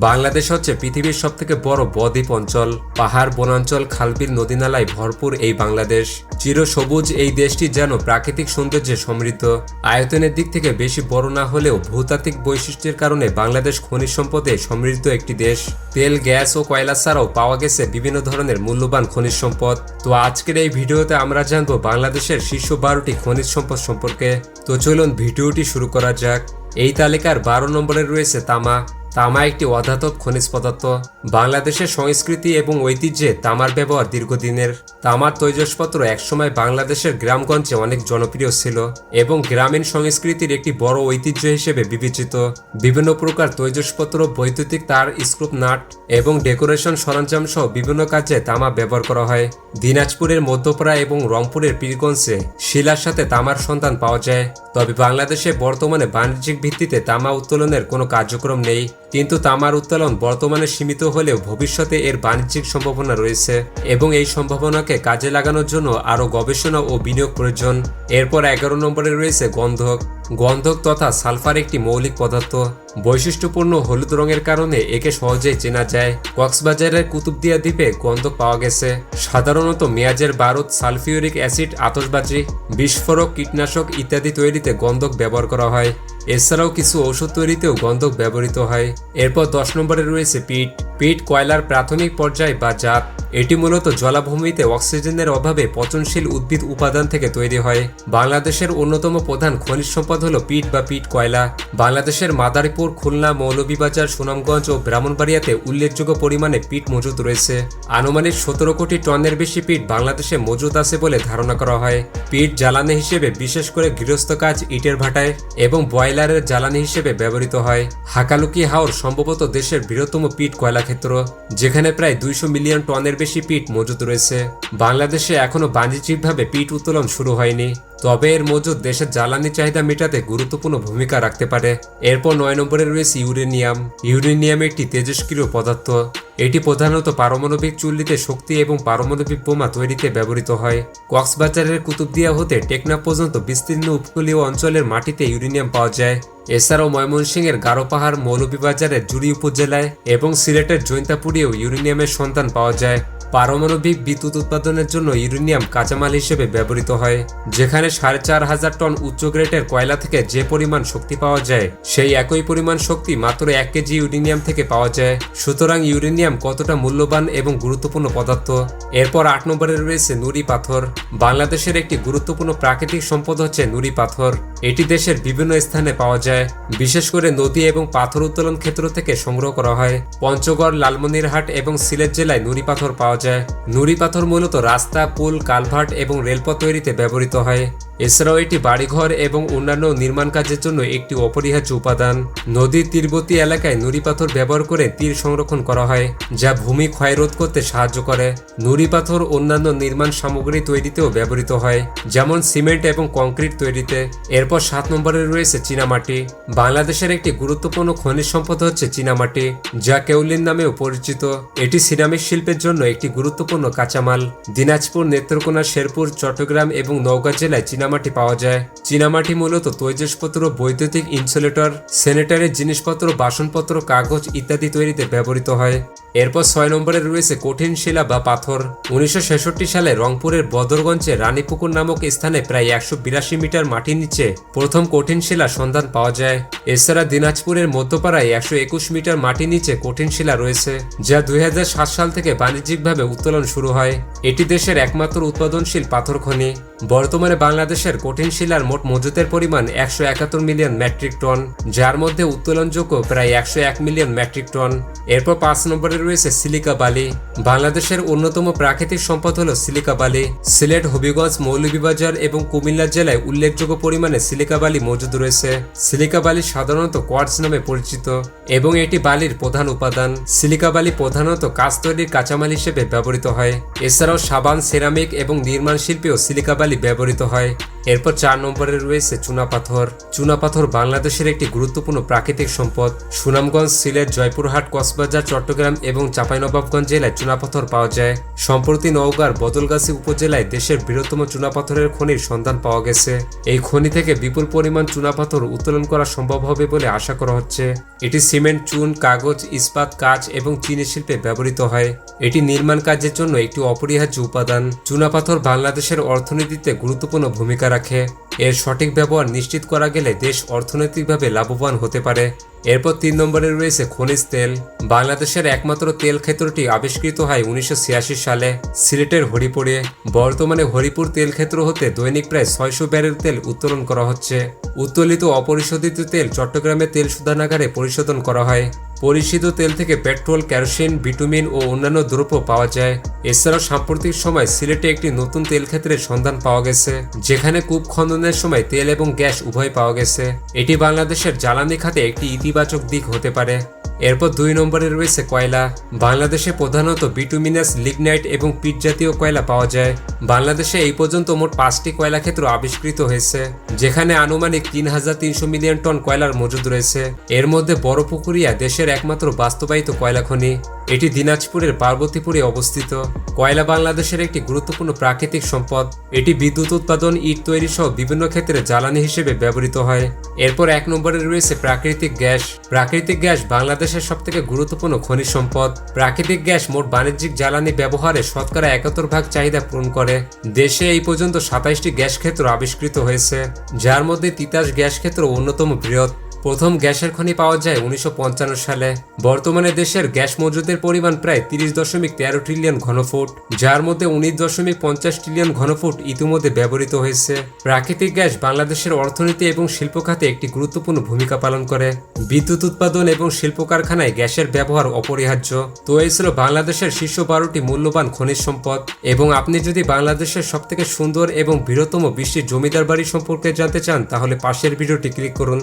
বাংলাদেশ হচ্ছে পৃথিবীর সবথেকে বড় বদ্বীপ অঞ্চল। পাহাড়, বনাঞ্চল, খালবিল, নদীনালায় ভরপুর এই বাংলাদেশ। চিরসবুজ এই দেশটি যেন প্রাকৃতিক সৌন্দর্যে সমৃদ্ধ। আয়তনের দিক থেকে বেশি বড় না হলেও ভূতাত্ত্বিক বৈশিষ্ট্যের কারণে বাংলাদেশ খনিজ সম্পদে সমৃদ্ধ একটি দেশ। তেল, গ্যাস ও কয়লা ছাড়াও পাওয়া গেছে বিভিন্ন ধরনের মূল্যবান খনিজ সম্পদ। তো আজকের এই ভিডিওতে আমরা জানবো বাংলাদেশের শীর্ষ 12টি খনিজ সম্পদ সম্পর্কে। তো চলুন ভিডিওটি শুরু করা যাক। এই তালিকার 12 নম্বরে রয়েছে তামা। তামা একটি অধাতব খনিজ পদার্থ। বাংলাদেশের সংস্কৃতি এবং ঐতিহ্যে তামার ব্যবহার দীর্ঘদিনের। তামার তৈজসপত্র একসময় বাংলাদেশের গ্রামগঞ্জে অনেক জনপ্রিয় ছিল এবং গ্রামীণ সংস্কৃতির একটি বড় ঐতিহ্য হিসেবে বিবেচিত। বিভিন্ন প্রকার তৈজসপত্র, বৈদ্যুতিক তার, স্ক্রুপ নাট এবং ডেকোরেশন সরঞ্জাম সহ বিভিন্ন কাজে তামা ব্যবহার করা হয়। দিনাজপুরের মধ্যপাড়া এবং রংপুরের পীরগঞ্জে শিলার সাথে তামার সন্ধান পাওয়া যায়। তবে বাংলাদেশে বর্তমানে বাণিজ্যিক ভিত্তিতে তামা উত্তোলনের কোনো কার্যক্রম নেই, কিন্তু তামার উত্তোলন বর্তমানে সীমিত হলেও ভবিষ্যতে এর বাণিজ্যিক সম্ভাবনা রয়েছে এবং এই সম্ভাবনাকে কাজে লাগানোর জন্য আরও গবেষণা ও বিনিয়োগ প্রয়োজন। এরপর 11 নম্বরে রয়েছে গন্ধক। গন্ধক তথা সালফার একটি মৌলিক পদার্থ। বৈশিষ্ট্যপূর্ণ হলুদ রঙের কারণে একে সহজেই চেনা যায়। কক্সবাজারের কুতুবদিয়া দ্বীপে গন্ধক পাওয়া গেছে। সাধারণত মেয়াজের বারুদ, সালফিউরিক অ্যাসিড, আতশবাজি, বিস্ফোরক, কীটনাশক ইত্যাদি তৈরিতে গন্ধক ব্যবহার করা হয়। এছাড়াও কিছু ঔষধ তৈরিতেও গন্ধক ব্যবহৃত হয়। এরপর 10 নম্বরে রয়েছে পিট। পিট কয়লার প্রাথমিক পর্যায় বা জাত। এটি মূলত জলাভূমিতে অক্সিজেনের অভাবে পচনশীল উদ্ভিদ উপাদান থেকে তৈরি হয়। বাংলাদেশের অন্যতম প্রধান খনিজ সম্পদ হল পিট বা পিট কয়লা। বাংলাদেশের মাদারীপুর, খুলনা, মৌলভীবাজার, সুনামগঞ্জ ও ব্রাহ্মণবাড়িয়াতে উল্লেখযোগ্য পরিমাণে পিট মজুদ রয়েছে। আনুমানিক 17 কোটি টনের বেশি পিট বাংলাদেশে মজুদ আছে বলে ধারণা করা হয়। পিট জ্বালানি হিসেবে বিশেষ করে গৃহস্থ কাজ, ইটের ভাটায় এবং বয়লারের জ্বালানি হিসেবে ব্যবহৃত হয়। হাকালুকি হাওর সম্ভবত দেশের বৃহত্তম পিট কয়লা ক্ষেত্র, যেখানে প্রায় 200 মিলিয়ন টনের বেশি পিট মজুদ রয়েছে। বাংলাদেশে এখনও বাণিজ্যিকভাবে পিট উত্তোলন শুরু হয়নি, তবে এর মজুদ দেশের জ্বালানি চাহিদা মেটাতে গুরুত্বপূর্ণ ভূমিকা রাখতে পারে। এরপর 9 নম্বরে রয়েছে ইউরেনিয়াম। ইউরেনিয়াম একটি তেজস্ক্রিয় পদার্থ। এটি প্রধানত পারমাণবিক চুল্লিতে শক্তি এবং পারমাণবিক বোমা তৈরিতে ব্যবহৃত হয়। কক্সবাজারের কুতুবদিয়া হতে টেকনাফ পর্যন্ত বিস্তীর্ণ উপকূলীয় অঞ্চলের মাটিতে ইউরেনিয়াম পাওয়া যায়। এছাড়াও ময়মনসিংহের গারো পাহাড়, মৌলভীবাজারের জুড়ি উপজেলায় এবং সিলেটের জৈন্তাপুরেও ইউরেনিয়ামের সন্ধান পাওয়া যায়। পারমাণবিক বিদ্যুৎ উৎপাদনের জন্য ইউরেনিয়াম কাঁচামাল হিসেবে ব্যবহৃত হয়, যেখানে 4500 টন উচ্চ গ্রেডের কয়লা থেকে যে পরিমাণ শক্তি পাওয়া যায় সেই একই পরিমাণ শক্তি মাত্র 1 কেজি ইউরেনিয়াম থেকে পাওয়া যায়। সুতরাং ইউরেনিয়াম কতটা মূল্যবান এবং গুরুত্বপূর্ণ পদার্থ। এরপর 8 নম্বরে রয়েছে নুড়ি পাথর। বাংলাদেশের একটি গুরুত্বপূর্ণ প্রাকৃতিক সম্পদ হচ্ছে নুড়ি পাথর। এটি দেশের বিভিন্ন স্থানে পাওয়া যায়, বিশেষ করে নদী এবং পাথর উত্তোলন ক্ষেত্র থেকে সংগ্রহ করা হয়। পঞ্চগড়, লালমনিরহাট এবং সিলেট জেলায় নুড়ি পাথর পাওয়া যায়। নুড়ি পাথর মূলত রাস্তা, পুল, কালভার্ট এবং রেলপথ তৈরিতে ব্যবহৃত হয়। এছাড়াও এটি বাড়িঘর এবং অন্যান্য নির্মাণ কাজের জন্য একটি অপরিহার্য উপাদান। নদীর তীরবর্তী এলাকায় নুড়ি পাথর ব্যবহার করে তীর সংরক্ষণ করা হয়, যা ভূমি ক্ষয় রোধ করতে সাহায্য করে। নুড়ি পাথর অন্যান্য নির্মাণ সামগ্রী তৈরিতেও ব্যবহৃত হয়, যেমন সিমেন্ট এবং কংক্রিট তৈরিতে। এরপর 7 নম্বরে রয়েছে চীনামাটি। বাংলাদেশের একটি গুরুত্বপূর্ণ খনিজ সম্পদ হচ্ছে চীনামাটি, যা কেওলিন নামেও পরিচিত। এটি সিরামিক শিল্পের জন্য একটি গুরুত্বপূর্ণ কাঁচামাল। দিনাজপুর, নেত্রকোনা, শেরপুর, চট্টগ্রাম এবং নওগাঁ জেলায় চীনামাটি পাওয়া যায়। চীনামাটি মূলত তৈজসপত্র, বৈদ্যুতিক ইনসুলেটর, স্যানিটারি জিনিসপত্র, বাসনপত্র, কাগজ ইত্যাদি তৈরিতে ব্যবহৃত হয়। এরপর 6 নম্বরে রয়েছে কঠিন শিলা বা পাথর। 1966 সালে রংপুরের বদরগঞ্জে রানীপুকুর নামক স্থানে প্রায় 182 মিটার মাটির নিচে প্রথম কঠিন শিলা সন্ধান পাওয়া যায়। এছাড়া দিনাজপুরের মধ্যপাড়ায় 121 মিটার মাটির নিচে কঠিন শিলা রয়েছে, যা 2007 সাল থেকে বাণিজ্যিকভাবে উত্তোলন শুরু হয়। এটি দেশের একমাত্র উৎপাদনশীল পাথর খনি। বর্তমানে বাংলাদেশের কঠিন শিলার মোট মজুতের পরিমাণ 171 মিলিয়ন মেট্রিক টন, যার মধ্যে উত্তোলনযোগ্য প্রায় 101 মিলিয়ন মেট্রিক টন। এরপর 5 নম্বরে রয়েছে সিলিকা বালি। বাংলাদেশের অন্যতম প্রাকৃতিক সম্পদ হল সিলিকা বালি। সিলেট, হবিগঞ্জ, মৌলভীবাজার এবং কুমিল্লা জেলায় উল্লেখযোগ্য পরিমাণে সিলিকা বালি মজুদ রয়েছে। সিলিকা বালি সাধারণত কোয়ার্টজ নামে পরিচিত এবং এটি বালির প্রধান উপাদান। সিলিকা বালি প্রধানত কাঁচ তৈরির কাঁচামাল হিসেবে ব্যবহৃত হয়। এছাড়াও সাবান, সিরামিক এবং নির্মাণ শিল্পেও সিলিকা বালি ব্যবহৃত হয়। এরপর 4 নম্বরে রয়েছে চুনাপাথর। চুনাপাথর বাংলাদেশের একটি গুরুত্বপূর্ণ প্রাকৃতিক সম্পদ। সুনামগঞ্জ, সিলেট, জয়পুরহাট, কক্সবাজার, চট্টগ্রাম এবং চাঁপাইনবাবগঞ্জ জেলায় চুনাপাথর পাওয়া যায়। সম্প্রতি নওগাঁর বদলগাছী উপজেলায় দেশের বৃহত্তম চুনাপাথরের খনির সন্ধান পাওয়া গেছে। এই খনি থেকে বিপুল পরিমাণ চুনাপাথর উত্তোলন করা সম্ভব হবে বলে আশা করা হচ্ছে। এটি সিমেন্ট, চুন, কাগজ, ইস্পাত, কাঁচ এবং চিনি শিল্পে ব্যবহৃত হয়। এটি নির্মাণ কাজের জন্য একটি অপরিহার্য উপাদান। চুনাপাথর বাংলাদেশের অর্থনীতিতে গুরুত্বপূর্ণ ভূমিকা রাখে। এর সঠিক ব্যবহার নিশ্চিত করা গেলে দেশ অর্থনৈতিকভাবে লাভবান হতে পারে। এরপর 3 নম্বরে রয়েছে খনিজ তেল। বাংলাদেশের একমাত্র তেল ক্ষেত্রটি আবিষ্কৃত হয় 1986 সালে সিলেটের হরিপুরে। বর্তমানে হরিপুর তেল ক্ষেত্র হতে দৈনিক প্রায় 600 ব্যারেল তেল উত্তোলন করা হচ্ছে। উত্তোলিত অপরিশোধিত তেল চট্টগ্রামের তেল শোধনাগারে পরিশোধন করা হয়। পরিশোধিত তেল থেকে পেট্রোল, কেরোসিন, বিটুমিন ও অন্যান্য দ্রব্য পাওয়া যায়। এছাড়াও সাম্প্রতিক সময় সিলেটে একটি নতুন তেল ক্ষেত্রের সন্ধান পাওয়া গেছে, যেখানে কূপ খননের সময় তেল এবং গ্যাস উভয় পাওয়া গেছে। এটি বাংলাদেশের জ্বালানি খাতে একটি ইতিবাচক দিক হতে পারে। এরপর 2 নম্বরে রয়েছে কয়লা। বাংলাদেশে প্রধানত বিটুমিনাস, লিগনাইট এবং পিট জাতীয় কয়লা পাওয়া যায়। বাংলাদেশে এই পর্যন্ত মোট 5টি কয়লা ক্ষেত্র আবিষ্কৃত হয়েছে, যেখানে আনুমানিক 3300 মিলিয়ন টন কয়লার মজুদ রয়েছে। এর মধ্যে বড়পুকুরিয়া দেশের একমাত্র বাস্তবায়িত কয়লা খনি। এটি দিনাজপুরের পার্বতীপুরে অবস্থিত। কয়লা বাংলাদেশের একটি গুরুত্বপূর্ণ প্রাকৃতিক সম্পদ। এটি বিদ্যুৎ উৎপাদন, ইট তৈরি সহ বিভিন্ন ক্ষেত্রে জ্বালানি হিসেবে ব্যবহৃত হয়। এরপর 1 নম্বরে রয়েছে প্রাকৃতিক গ্যাস। প্রাকৃতিক গ্যাস বাংলাদেশের সবথেকে গুরুত্বপূর্ণ খনিজ সম্পদ। প্রাকৃতিক গ্যাস মোট বাণিজ্যিক জ্বালানি ব্যবহারে শতকরা 71% চাহিদা পূরণ করে। দেশে এই পর্যন্ত 27টি গ্যাস ক্ষেত্র আবিষ্কৃত হয়েছে, যার মধ্যে তিতাস গ্যাস ক্ষেত্র অন্যতম বৃহৎ। প্রথম গ্যাসের খনি পাওয়া যায় 1955 সালে। বর্তমানে দেশের গ্যাস মজুদের পরিমাণ প্রায় 30.13 ট্রিলিয়ন ঘনফুট, যার মধ্যে 19.50 ট্রিলিয়ন ঘনফুট ইতিমধ্যে ব্যবহৃত হয়েছে। প্রাকৃতিক গ্যাস বাংলাদেশের অর্থনীতি এবং শিল্প খাতে একটি গুরুত্বপূর্ণ ভূমিকা পালন করে। বিদ্যুৎ উৎপাদন এবং শিল্প কারখানায় গ্যাসের ব্যবহার অপরিহার্য। তো এই ছিল বাংলাদেশের শীর্ষ 12টি মূল্যবান খনিজ সম্পদ। এবং আপনি যদি বাংলাদেশের সবথেকে সুন্দর এবং বৃহত্তম 20টি জমিদার বাড়ি সম্পর্কে জানতে চান, তাহলে পাশের ভিডিওটি ক্লিক করুন।